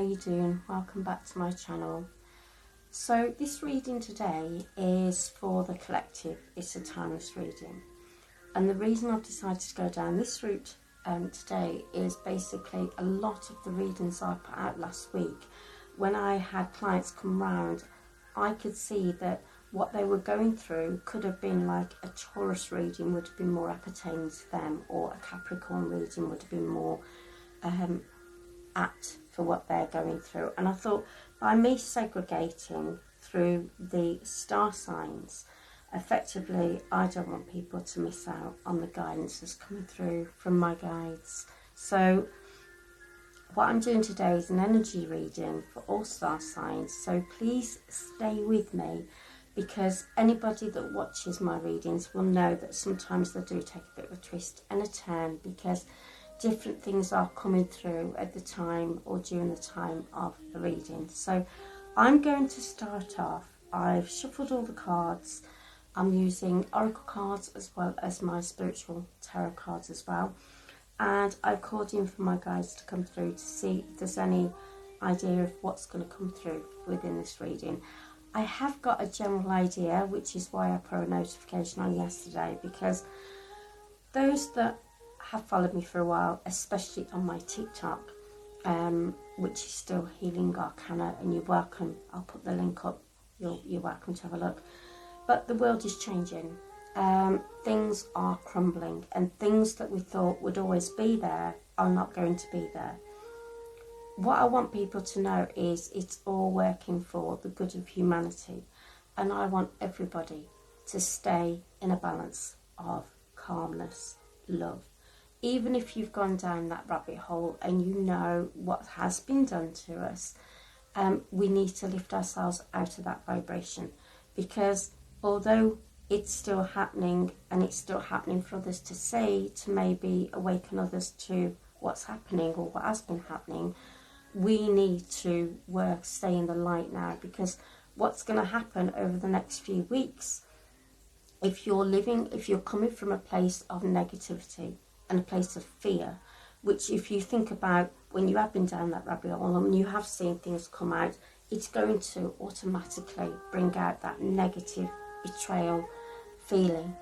you doing? Welcome back to my channel. So this reading today is for the collective. It's a timeless reading, and the reason I've decided to go down this route today is basically a lot of the readings I put out last week. When I had clients come round, I could see that what they were going through could have been like a Taurus reading would have been more appertaining to them, or a Capricorn reading would have been more apt for what they're going through. And I thought, by me segregating through the star signs, effectively I don't want people to miss out on the guidance that's coming through from my guides. So what I'm doing today is an energy reading for all star signs, so please stay with me, because anybody that watches my readings will know that sometimes they do take a bit of a twist and a turn, because different things are coming through at the time or during the time of the reading. So I'm going to start off. I've shuffled all the cards. I'm using oracle cards as well as my spiritual tarot cards as well, and I've called in for my guides to come through to see if there's any idea of what's going to come through within this reading. I have got a general idea, which is why I put a notification on yesterday, because those that have followed me for a while, especially on my TikTok, which is still Healing Arcana, and you're welcome. I'll put the link up. You're welcome to have a look. But the world is changing. Things are crumbling, and things that we thought would always be there are not going to be there. What I want people to know is it's all working for the good of humanity, and I want everybody to stay in a balance of calmness, love. Even if you've gone down that rabbit hole and you know what has been done to us, we need to lift ourselves out of that vibration, because although it's still happening, and it's still happening for others to see, to maybe awaken others to what's happening or what has been happening, we need to stay in the light now, because what's going to happen over the next few weeks, if you're coming from a place of negativity and a place of fear, which if you think about when you have been down that rabbit hole and you have seen things come out, it's going to automatically bring out that negative betrayal feeling,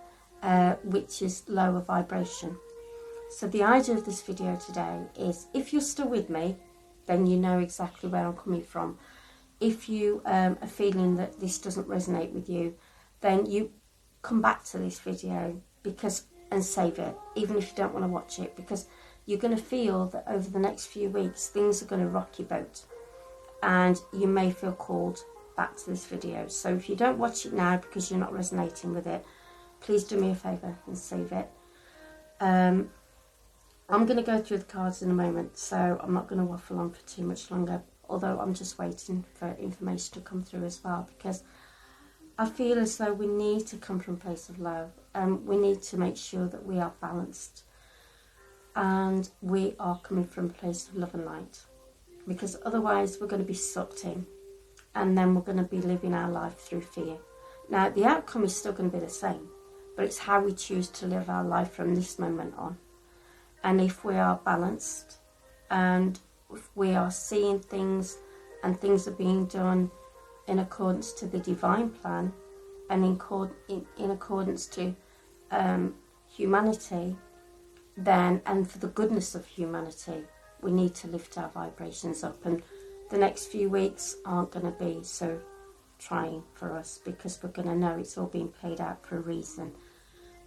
which is lower vibration. So the idea of this video today is, if you're still with me, then you know exactly where I'm coming from. If you are feeling that this doesn't resonate with you, then you come back to this video and save it, even if you don't want to watch it, because you're going to feel that over the next few weeks things are going to rock your boat, and you may feel called back to this video. So if you don't watch it now because you're not resonating with it, please do me a favour and save it. I'm going to go through the cards in a moment, so I'm not going to waffle on for too much longer, although I'm just waiting for information to come through as well, because I feel as though we need to come from a place of love, and we need to make sure that we are balanced and we are coming from a place of love and light, because otherwise we're going to be sucked in, and then we're going to be living our life through fear. Now, the outcome is still going to be the same, but it's how we choose to live our life from this moment on. And if we are balanced, and if we are seeing things and things are being done in accordance to the divine plan, and in accordance to humanity, then, and for the goodness of humanity, we need to lift our vibrations up. And the next few weeks aren't going to be so trying for us, because we're going to know it's all being played out for a reason,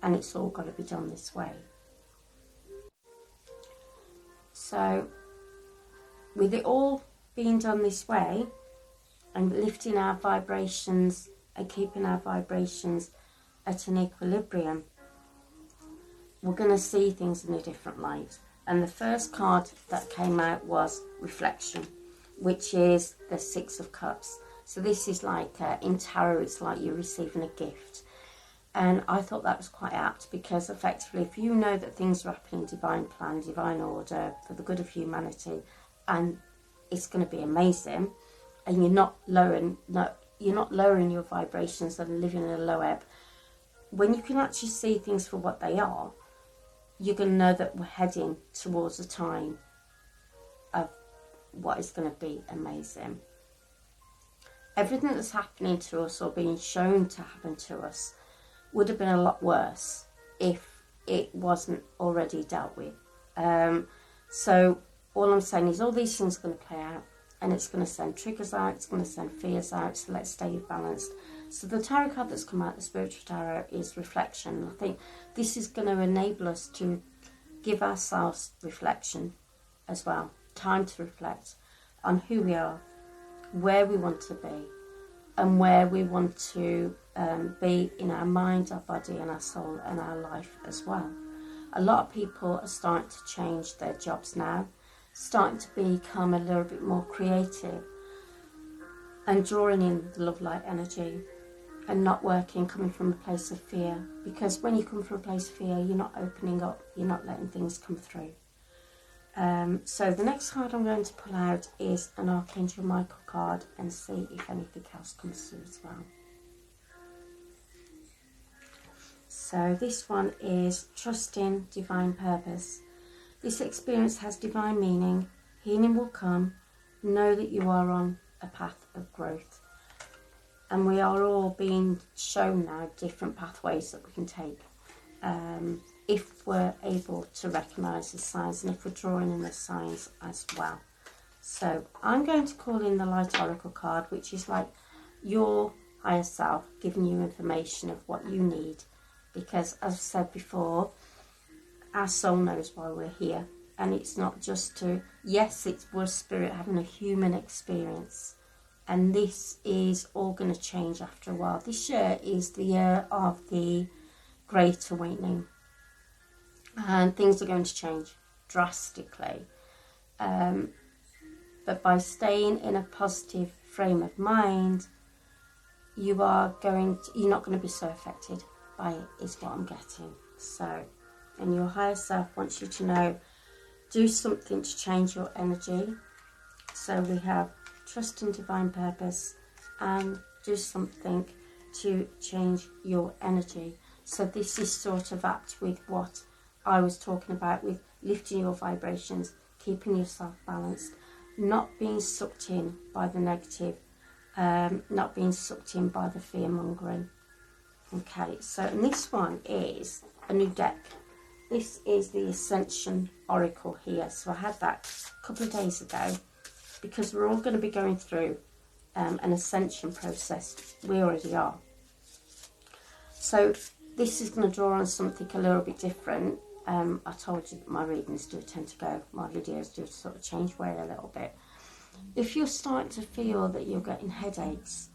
and it's all got to be done this way. So with it all being done this way, and lifting our vibrations and keeping our vibrations at an equilibrium, we're going to see things in a different light. And the first card that came out was reflection, which is the Six of Cups. So this is like, in tarot, it's like you're receiving a gift. And I thought that was quite apt, because effectively, if you know that things are happening in divine plan, divine order, for the good of humanity, and it's going to be amazing, and you're not lowering your vibrations and living in a low ebb, when you can actually see things for what they are, you're going to know that we're heading towards a time of what is going to be amazing. Everything that's happening to us or being shown to happen to us would have been a lot worse if it wasn't already dealt with. So all I'm saying is all these things are going to play out, and it's going to send triggers out, it's going to send fears out, so let's stay balanced. So the tarot card that's come out, the spiritual tarot, is reflection. I think this is going to enable us to give ourselves reflection as well, time to reflect on who we are, where we want to be, and where we want to be in our mind, our body and our soul and our life as well. A lot of people are starting to change their jobs now, starting to become a little bit more creative and drawing in the love light energy and not coming from a place of fear, because when you come from a place of fear, you're not opening up, you're not letting things come through. So the next card I'm going to pull out is an Archangel Michael card, and see if anything else comes through as well. So this one is trusting divine purpose. This experience has divine meaning. Healing will come. Know that you are on a path of growth. And we are all being shown now different pathways that we can take. If we're able to recognise the signs, and if we're drawing in the signs as well. So I'm going to call in the Light Oracle card, which is like your higher self giving you information of what you need. Because as I've said before, our soul knows why we're here. And it's not just to, yes, we're spirit having a human experience. And this is all going to change after a while. This year is the year of the Great Awakening. And things are going to change drastically. But by staying in a positive frame of mind, you're not going to be so affected by it, is what I'm getting. So, and your higher self wants you to know, do something to change your energy. So we have trust in divine purpose and do something to change your energy. So this is sort of apt with what I was talking about, with lifting your vibrations, keeping yourself balanced, not being sucked in by the negative, not being sucked in by the fear mongering. Okay, so and this one is a new deck. This is the Ascension Oracle here. So I had that a couple of days ago, because we're all going to be going through an ascension process. We already are. So this is going to draw on something a little bit different. I told you that my readings do tend to go, my videos do sort of change way a little bit. If you're starting to feel that you're getting headaches,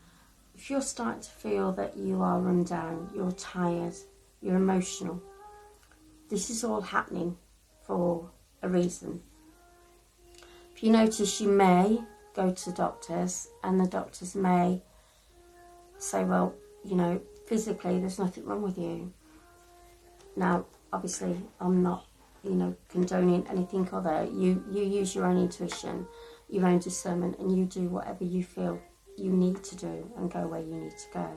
if you're starting to feel that you are run down, you're tired, you're emotional, this is all happening for a reason. If you notice, you may go to doctors, and the doctors may say, well, physically there's nothing wrong with you. Now, obviously, I'm not, condoning anything other. You use your own intuition, your own discernment, and you do whatever you feel you need to do and go where you need to go.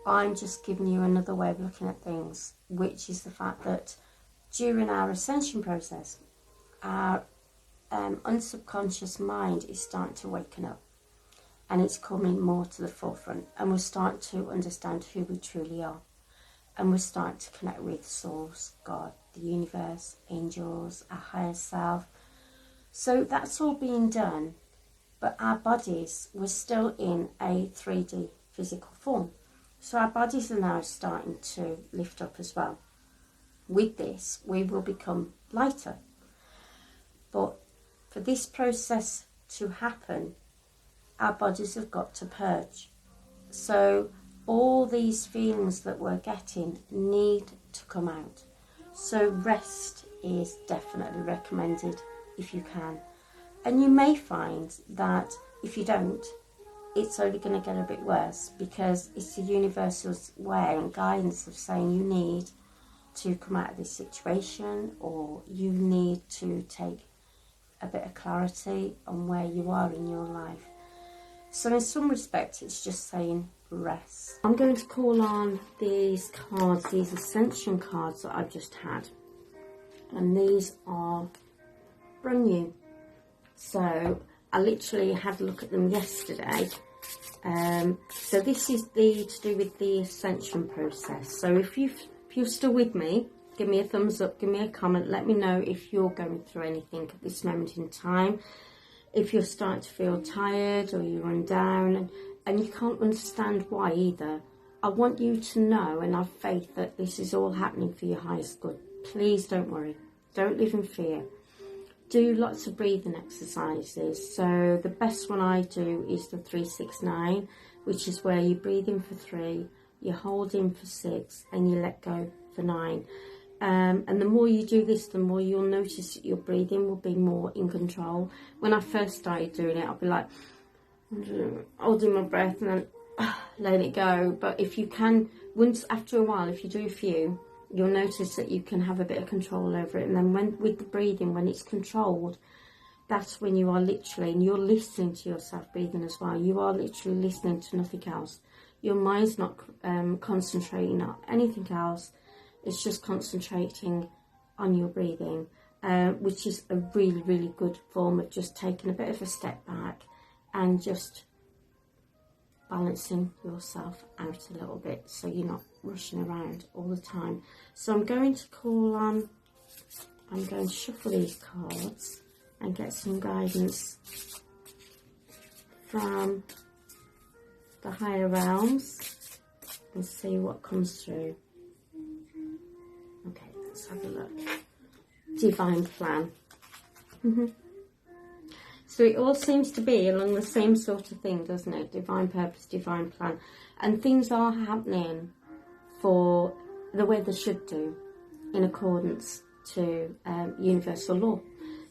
I'm just giving you another way of looking at things, which is the fact that during our ascension process, our unsubconscious mind is starting to waken up, and it's coming more to the forefront, and we're starting to understand who we truly are, and we're starting to connect with Source, God, the universe, angels, our higher self. So that's all being done, but our bodies, we're still in a 3D physical form. So our bodies are now starting to lift up as well. With this, we will become lighter. But for this process to happen, our bodies have got to purge. So all these feelings that we're getting need to come out. So rest is definitely recommended if you can. And you may find that if you don't, it's only going to get a bit worse, because it's the universal's way and guidance of saying you need to come out of this situation, or you need to take a bit of clarity on where you are in your life. So in some respects, it's just saying rest. I'm going to call on these cards, these Ascension cards that I've just had. And these are brand new. So I literally had a look at them yesterday. So this is to do with the ascension process. So if you're still with me, give me a thumbs up, give me a comment, let me know if you're going through anything at this moment in time. If you're starting to feel tired or you're run down and you can't understand why either, I want you to know and have faith that this is all happening for your highest good. Please don't worry. Don't live in fear. Do lots of breathing exercises. So the best one I do is the 3-6-9, which is where you breathe in for 3, you hold in for 6, and you let go for 9. And the more you do this, the more you'll notice that your breathing will be more in control. When I first started doing it, I'll be like holding my breath and then letting it go. But if you can, once after a while, if you do a few, you'll notice that you can have a bit of control over it. And then with the breathing, when it's controlled, that's when you are literally, and you're listening to yourself breathing as well, you are literally listening to nothing else. Your mind's not concentrating on anything else. It's just concentrating on your breathing, which is a really, really good form of just taking a bit of a step back and just balancing yourself out a little bit so you're not rushing around all the time. So I'm going to shuffle these cards and get some guidance from the higher realms and see what comes through. Okay, let's have a look. Divine plan. So it all seems to be along the same sort of thing, doesn't it? Divine purpose, divine plan. And things are happening for the way they should do, in accordance to universal law.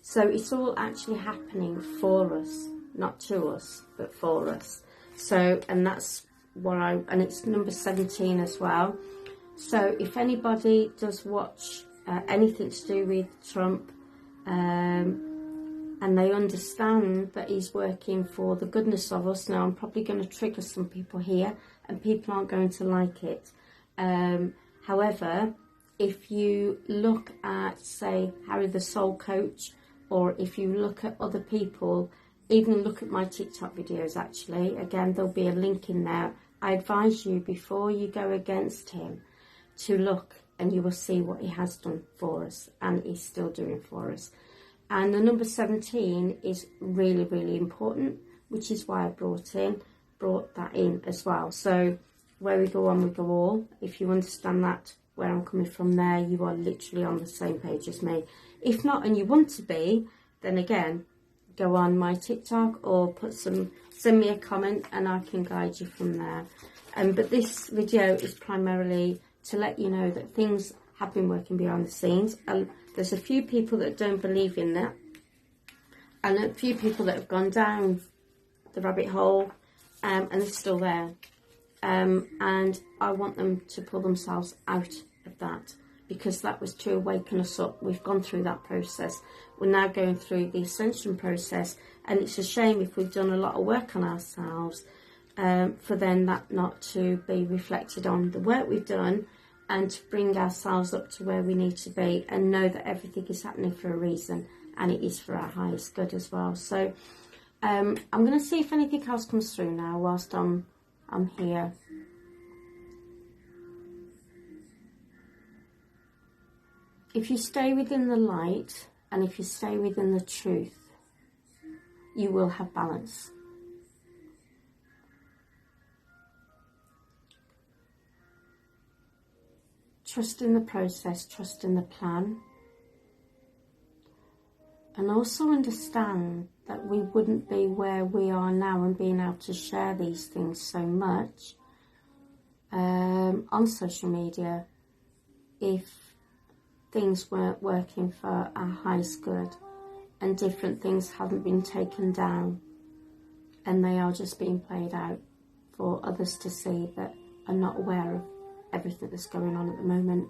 So it's all actually happening for us, not to us, but for us. So, and that's what and it's number 17 as well. So if anybody does watch anything to do with Trump, and they understand that he's working for the goodness of us. Now, I'm probably going to trigger some people here, and people aren't going to like it. However, if you look at, say, Harry the Soul Coach, or if you look at other people, even look at my TikTok videos, actually, again, there'll be a link in there. I advise you, before you go against him, to look, and you will see what he has done for us, and he's still doing for us. And the number 17 is really, really important, which is why I brought that in as well. So where we go on, we go all. If you understand that, where I'm coming from there, you are literally on the same page as me. If not, and you want to be, then again, go on my TikTok or send me a comment and I can guide you from there. But this video is primarily to let you know that things have been working behind the scenes. There's a few people that don't believe in that, and a few people that have gone down the rabbit hole, and they're still there. And I want them to pull themselves out of that, because that was to awaken us up. We've gone through that process. We're now going through the ascension process, and it's a shame if we've done a lot of work on ourselves, for then that not to be reflected on the work we've done, and to bring ourselves up to where we need to be, and know that everything is happening for a reason, and it is for our highest good as well. So I'm going to see if anything else comes through now whilst I'm here. If you stay within the light, and if you stay within the truth, you will have balance. Trust in the process, trust in the plan. And also understand that we wouldn't be where we are now and being able to share these things so much on social media if things weren't working for our highest good, and different things haven't been taken down, and they are just being played out for others to see that are not aware of everything that's going on at the moment.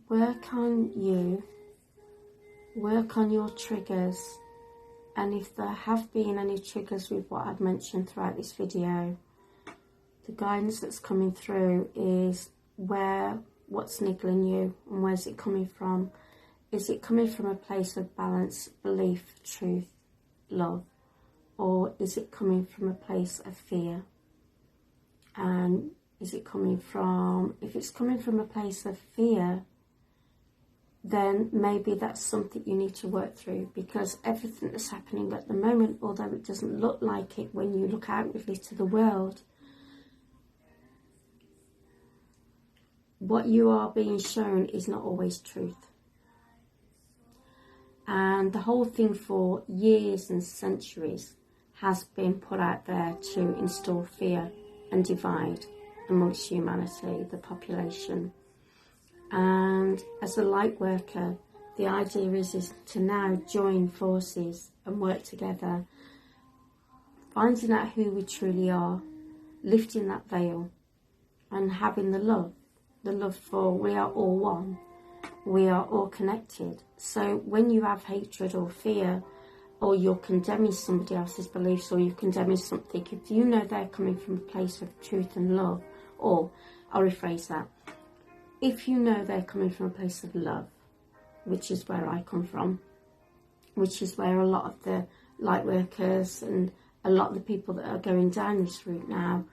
Work on you, work on your triggers, And if there have been any triggers with what I've mentioned throughout this video, the guidance that's coming through is what's niggling you and where's it coming from. Is it coming from a place of balance, belief, truth, love? Or is it coming from a place of fear? And is it coming from, if it's coming from a place of fear, then maybe that's something you need to work through, because everything that's happening at the moment, although it doesn't look like it when you look outwardly to the world, what you are being shown is not always truth. And the whole thing for years and centuries has been put out there to install fear and divide amongst humanity, the population. And as a light worker, the idea is to now join forces and work together, finding out who we truly are, lifting that veil and having the love for we are all one, we are all connected. So when you have hatred or fear, or you're condemning somebody else's beliefs, or you're condemning something, if you know they're coming from a place of truth and love, or I'll rephrase that, if you know they're coming from a place of love, which is where I come from, which is where a lot of the light workers and a lot of the people that are going down this route now,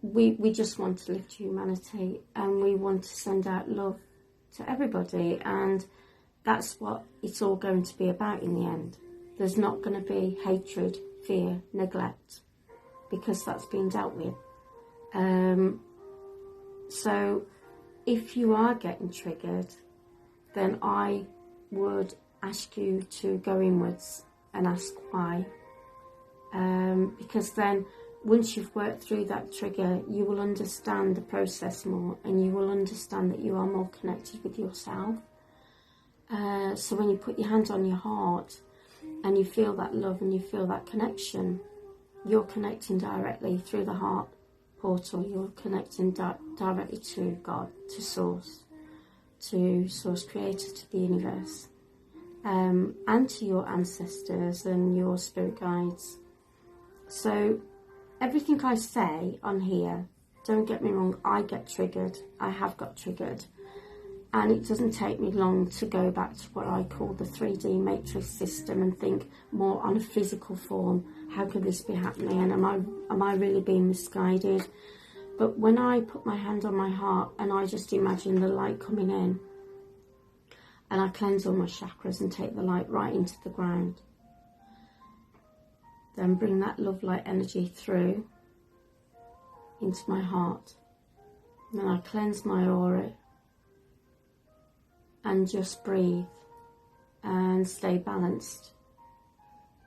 we just want to lift humanity, and we want to send out love to everybody, and that's what it's all going to be about in the end. There's not going to be hatred, fear, neglect, because that's been dealt with. So if you are getting triggered, then I would ask you to go inwards and ask why. Because then once you've worked through that trigger, you will understand the process more, and you will understand that you are more connected with yourself. So when you put your hand on your heart and you feel that love and you feel that connection, you're connecting directly through the heart portal. You're connecting directly to God, to Source Creator, to the universe, and to your ancestors and your spirit guides. So everything I say on here, don't get me wrong, I get triggered. I have got triggered. And it doesn't take me long to go back to what I call the 3D matrix system and think more on a physical form. How could this be happening? And am I really being misguided? But when I put my hand on my heart and I just imagine the light coming in, and I cleanse all my chakras and take the light right into the ground, then bring that love light energy through into my heart. And then I cleanse my aura and just breathe and stay balanced.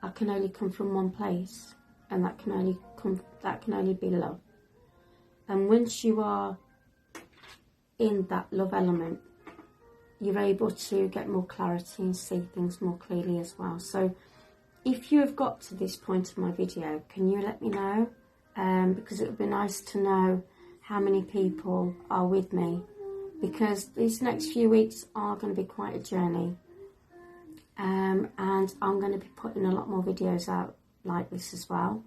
I can only come from one place, and that can only be love. And once you are in that love element, you're able to get more clarity and see things more clearly as well. So if you have got to this point of my video, can you let me know? Because it would be nice to know how many people are with me, because these next few weeks are going to be quite a journey. And I'm going to be putting a lot more videos out like this as well.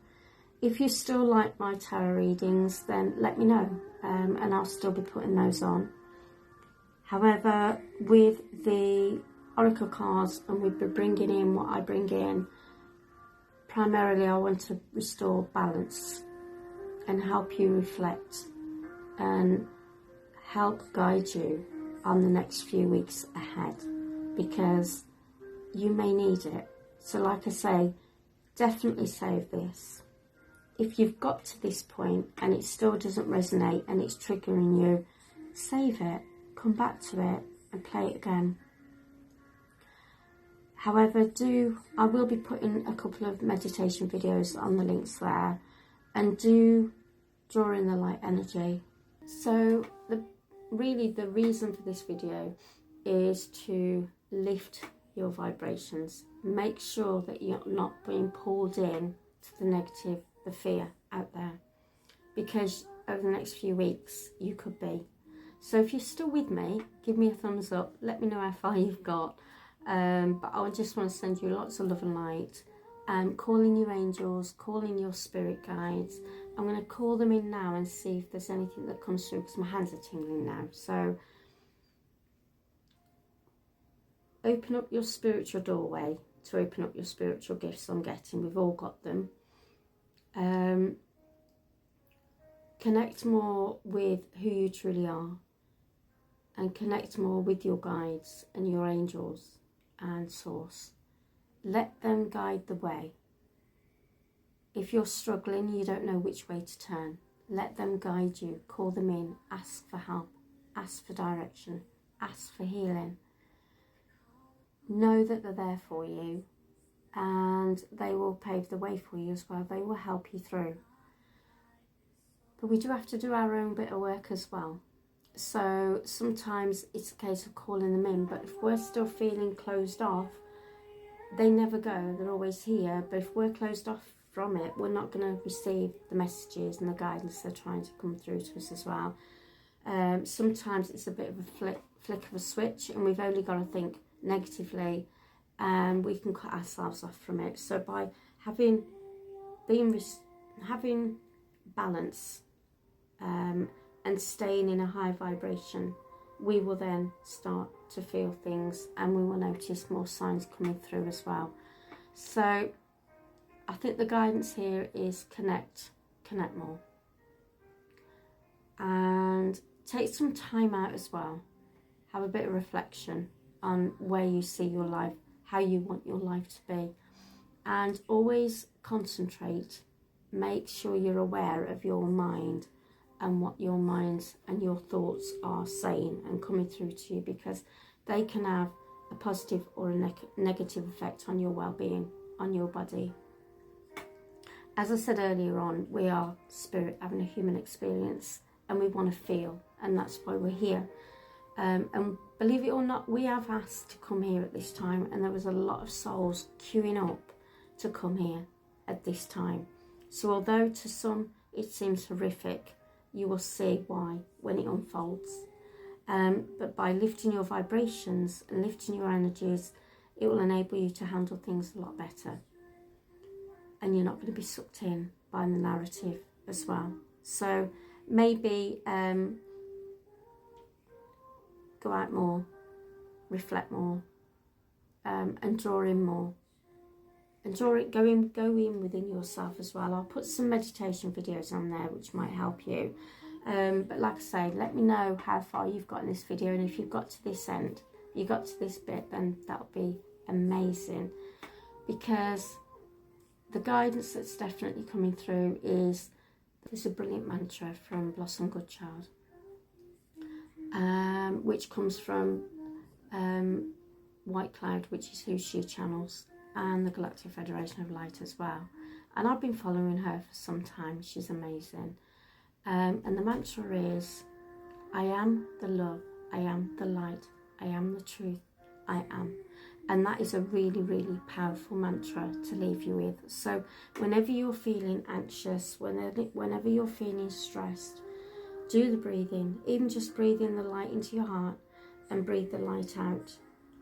If you still like my tarot readings, then let me know, and I'll still be putting those on. However, with the oracle cards, and we've been bringing in what I bring in, primarily I want to restore balance and help you reflect and help guide you on the next few weeks ahead, because you may need it. So like I say, definitely save this. If you've got to this point and it still doesn't resonate and it's triggering you, save it, come back to it and play it again. However, I will be putting a couple of meditation videos on the links there, and do draw in the light energy. So really the reason for this video is to lift your vibrations. Make sure that you're not being pulled in to the negative, the fear out there, because over the next few weeks you could be. So if you're still with me, give me a thumbs up, let me know how far you've got. But I just want to send you lots of love and light. calling your angels, calling your spirit guides. I'm going to call them in now and see if there's anything that comes through, because my hands are tingling now. So open up your spiritual doorway to open up your spiritual gifts. I'm getting, we've all got them. Connect more with who you truly are, and connect more with your guides and your angels and source. Let them guide the way. If you're struggling, you don't know which way to turn, let them guide you. Call them in, ask for help, ask for direction, ask for healing. Know that they're there for you, and they will pave the way for you as well. They will help you through. But we do have to do our own bit of work as well. So sometimes it's a case of calling them in, but if we're still feeling closed off, they never go, they're always here. But if we're closed off from it, we're not going to receive the messages and the guidance they're trying to come through to us as well. Sometimes it's a bit of a flick of a switch, and we've only got to think negatively, and we can cut ourselves off from it. So by having balance and staying in a high vibration, we will then start to feel things, and we will notice more signs coming through as well. So I think the guidance here is connect more, and take some time out as well. Have a bit of reflection on where you see your life, how you want your life to be, and always concentrate. Make sure you're aware of your mind and what your minds and your thoughts are saying and coming through to you, because they can have a positive or a negative effect on your well-being, on your body. As I said earlier on, we are spirit having a human experience, and we want to feel, and that's why we're here. And believe it or not, we have asked to come here at this time, and there was a lot of souls queuing up to come here at this time. So although to some it seems horrific, you will see why when it unfolds. But by lifting your vibrations and lifting your energies, it will enable you to handle things a lot better. And you're not going to be sucked in by the narrative as well. So maybe go out more, reflect more, and draw in more. And go in within yourself as well. I'll put some meditation videos on there which might help you. But like I say, let me know how far you've got in this video, and if you've got to this end, you got to this bit, then that'll be amazing. Because the guidance that's definitely coming through is, there's a brilliant mantra from Blossom Goodchild, which comes from White Cloud, which is who she channels, and the Galactic Federation of Light as well. And I've been following her for some time. She's amazing. And the mantra is, I am the love, I am the light, I am the truth, I am. And that is a really, really powerful mantra to leave you with. So whenever you're feeling anxious, whenever you're feeling stressed, do the breathing. Even just breathe in the light into your heart and breathe the light out.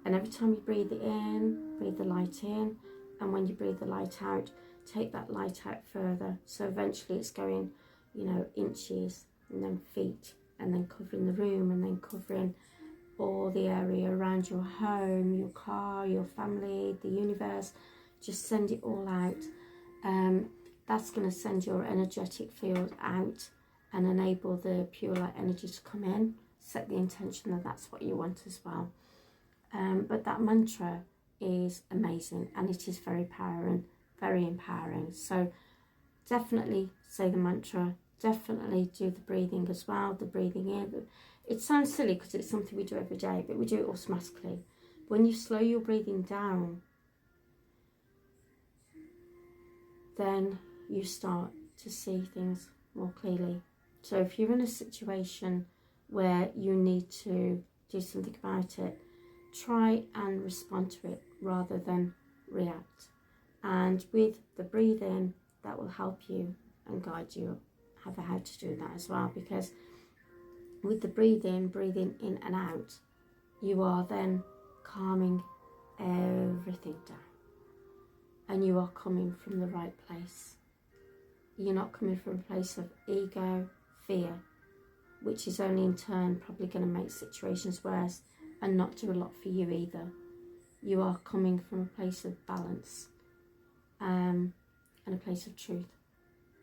And every time you breathe it in, breathe the light in. And when you breathe the light out, take that light out further. So eventually it's going, inches, and then feet, and then covering the room, and then covering all the area around your home, your car, your family, the universe. Just send it all out. That's going to send your energetic field out and enable the pure light energy to come in. Set the intention that that's what you want as well. But that mantra is amazing, and it is very empowering. So definitely say the mantra, definitely do the breathing as well, the breathing in. It sounds silly because it's something we do every day, but we do it automatically. When you slow your breathing down, then you start to see things more clearly. So if you're in a situation where you need to do something about it, try and respond to it rather than react. And with the breathing, that will help you and guide you how to do that as well. Because with the breathing in and out, you are then calming everything down. and you are coming from the right place. You're not coming from a place of ego, fear, which is only in turn probably going to make situations worse and not do a lot for you either. You are coming from a place of balance and a place of truth,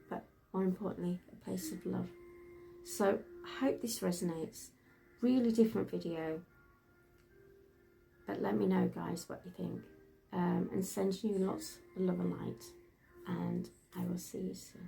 but more importantly, a place of love. So I hope this resonates. Really different video, but let me know, guys, what you think, and send you lots of love and light, and I will see you soon.